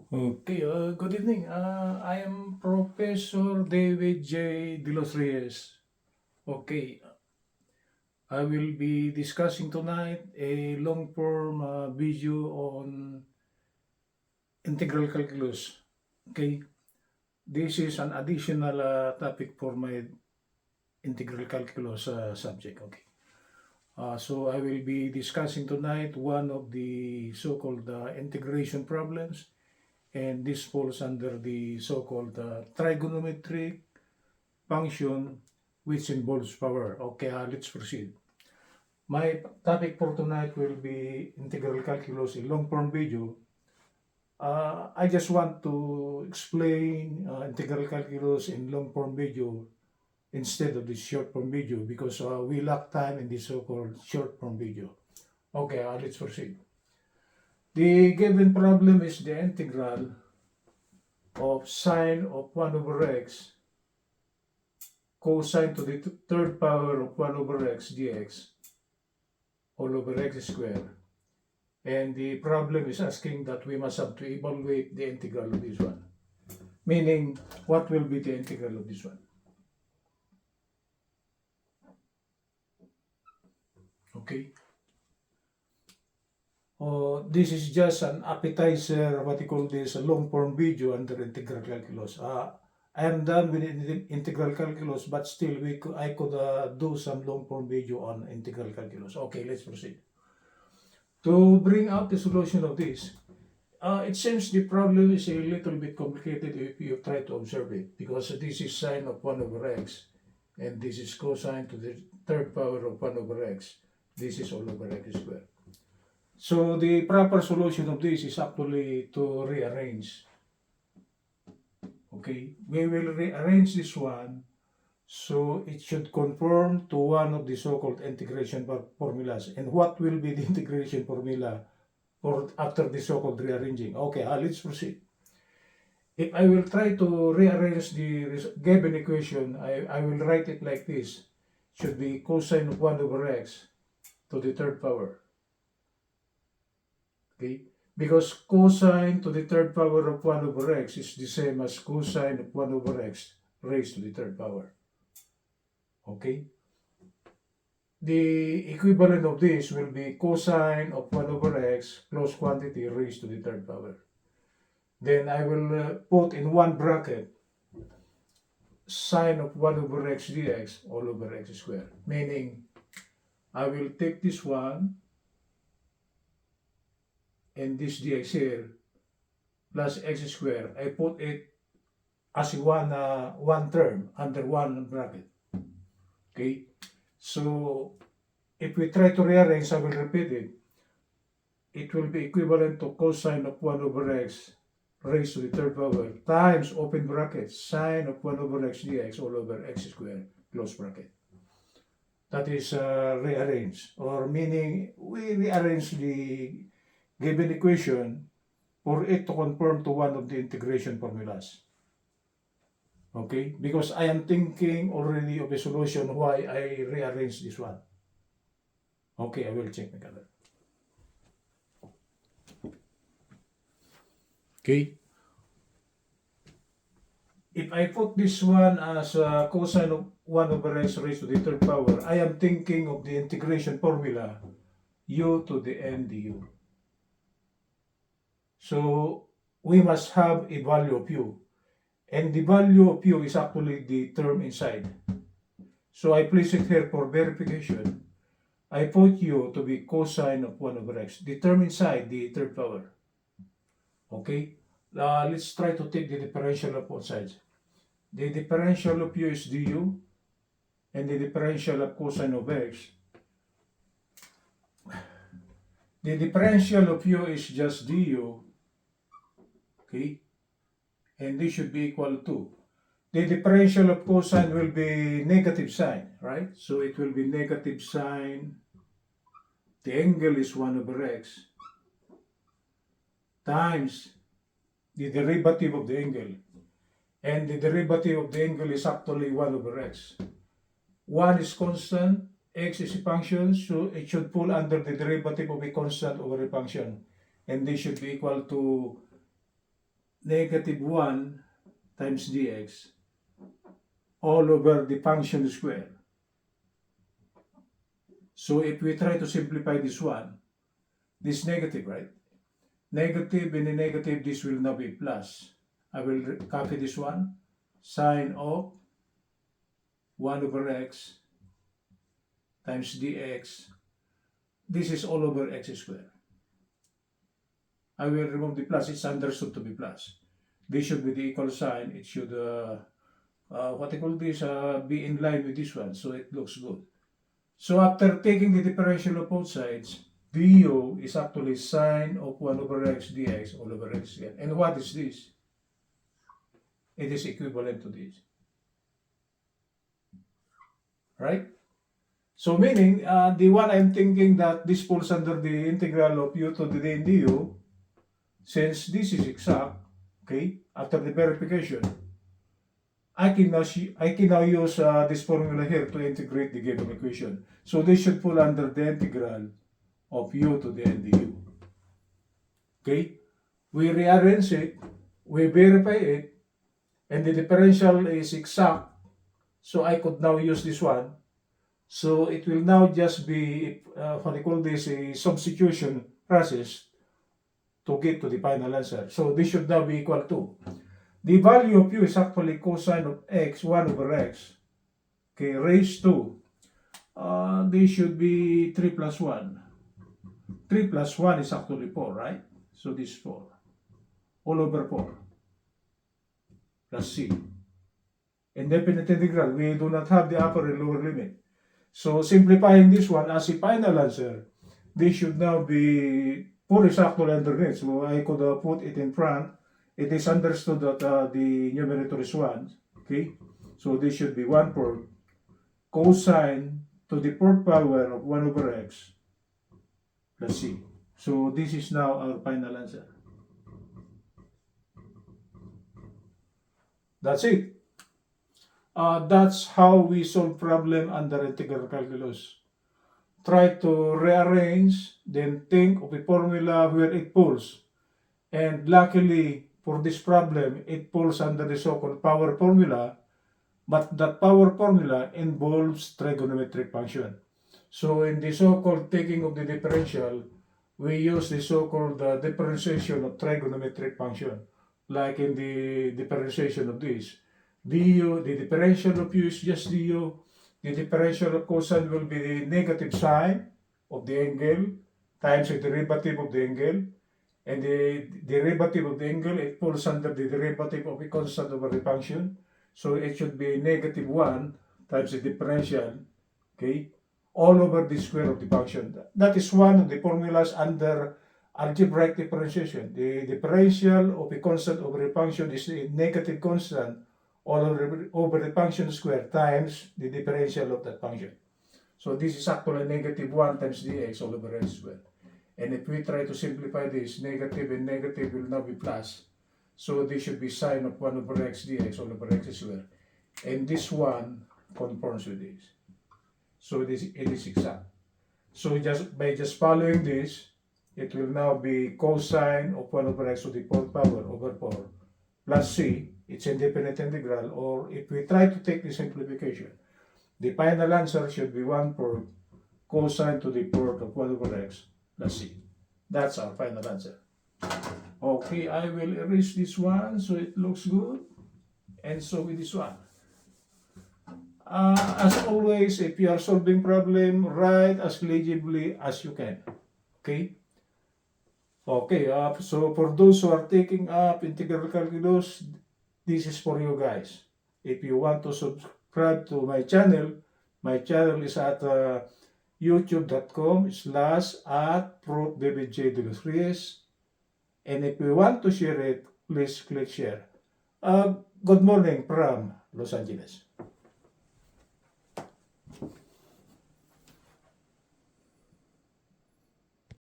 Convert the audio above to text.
Okay, good evening. I am Professor David J. De Los Reyes. Okay, I will be discussing tonight a long-form video on integral calculus. Okay, this is an additional topic for my integral calculus subject. Okay, so I will be discussing tonight one of the so-called integration problems, and this falls under the so-called trigonometric function which involves power. Okay, let's proceed. My topic for tonight will be integral calculus in long-form video. I just want to explain integral calculus in long-form video instead of the short-form video because we lack time in the so-called short-form video. Okay, let's proceed. The given problem is the integral of sine of 1 over x cosine to the third power of 1 over x dx all over x squared. And the problem is asking that we must have to evaluate the integral of this one. Meaning, what will be the integral of this one? Okay. This is just an appetizer, what you call this, a long-form video under integral calculus. I am done with integral calculus, but still I could do some long-form video on integral calculus. Okay, let's proceed. To bring out the solution of this, it seems the problem is a little bit complicated if you try to observe it, because this is sine of 1 over x, and this is cosine to the third power of 1 over x. This is all over x squared. So the proper solution of this is actually to rearrange. Okay, we will rearrange this one so it should conform to one of the so-called integration formulas. And what will be the integration formula for after the so-called rearranging? Okay, let's proceed. If I will try to rearrange the given equation, I will write it like this. Should be cosine of 1 over x to the third power. Okay, because cosine to the third power of 1 over x is the same as cosine of 1 over x raised to the third power. Okay, the equivalent of this will be cosine of 1 over x plus quantity raised to the third power. Then I will put in one bracket sine of 1 over x dx all over x squared. Meaning, I will take this one and this dx here plus x squared. I put it as one term under one bracket. Okay, so if we try to rearrange, I will repeat it. It will be equivalent to cosine of 1 over x raised to the third power times open bracket sine of 1 over x dx all over x squared close bracket. That is rearranged, or meaning we rearrange the given equation for it to conform to one of the integration formulas. Okay, because I am thinking already of a solution why I rearrange this one. Okay, I will check the color. Okay. If I put this one as cosine of 1 over x raised to the third power, I am thinking of the integration formula u to the n du. So we must have a value of u. And the value of u is actually the term inside. So I place it here for verification. I put u to be cosine of 1 over x, the term inside the third power. Okay, let's try to take the differential of both sides. The differential of u is du, and the differential of cosine of x. The differential of u is just du, okay, and this should be equal to. The differential of cosine will be negative sign, right? So it will be negative sign. The angle is 1 over x times the derivative of the angle. And the derivative of the angle is actually 1 over x. 1 is constant, x is a function, so it should fall under the derivative of a constant over a function. And this should be equal to negative 1 times dx all over the function square. So if we try to simplify this one, this negative, right? Negative and a negative, this will now be plus. I will copy this one. Sine of 1 over x times dx. This is all over x squared. I will remove the plus. It's understood to be plus. This should be the equal sign. It should, what I call this, be in line with this one. So it looks good. So after taking the differential of both sides, du is actually sine of 1 over x dx all over x again. And what is this? It is equivalent to this. Right? So meaning, the one I'm thinking that this falls under the integral of u to the d du, since this is exact, okay, after the verification, I can now use this formula here to integrate the given equation. So this should fall under the integral of u to the n du. Okay? We rearrange it, we verify it, and the differential is exact. So I could now use this one. So it will now just be, what I call this, a substitution process to get to the final answer. So this should now be equal to, the value of u is actually cosine of x, 1 over x, okay, raised to, this should be 3 plus 1. 3 plus 1 is actually 4, right? So this is 4. All over 4 plus c. Indefinite integral, we do not have the upper and lower limit. So simplifying this one as a final answer, this should now be 4 is actually underneath. So I could put it in front. It is understood that the numerator is 1. Okay? So this should be 1/4 cosine to the 4th power of 1 over x plus c. So this is now our final answer. That's it. That's how we solve problem under integral calculus. Try to rearrange, then think of a formula where it falls. And luckily for this problem, it falls under the so-called power formula, but that power formula involves trigonometric function. So in the so-called taking of the differential, we use the so-called differentiation of trigonometric function, like in the differentiation of this. Du, the differential of u is just du. The differential of cosine will be the negative sign of the angle times the derivative of the angle. And the derivative of the angle, it falls under the derivative of a constant over the function. So it should be negative 1 times the differential, okay, all over the square of the function. That is one of the formulas under algebraic differentiation. The differential of a constant over a function is a negative constant all over the function square times the differential of that function. So this is actually negative 1 times dx all over x squared. And if we try to simplify this, negative and negative will now be plus. So this should be sine of 1 over x dx all over x squared. And this one conforms with this. So it is exact. So by just following this, it will now be cosine of 1 over x to the 4th power over 4 plus c. It's indefinite integral, or if we try to take the simplification, the final answer should be 1/4 cosine to the 4th of 1 over x plus c. That's our final answer. Okay, I will erase this one so it looks good. And so with this one. As always, if you are solving problem, write as legibly as you can. Okay? Okay, so for those who are taking up integral calculus, this is for you guys. If you want to subscribe to my channel is at youtube.com/@prof.davidj.Reyes. And if you want to share it, please click share. Good morning from Los Angeles.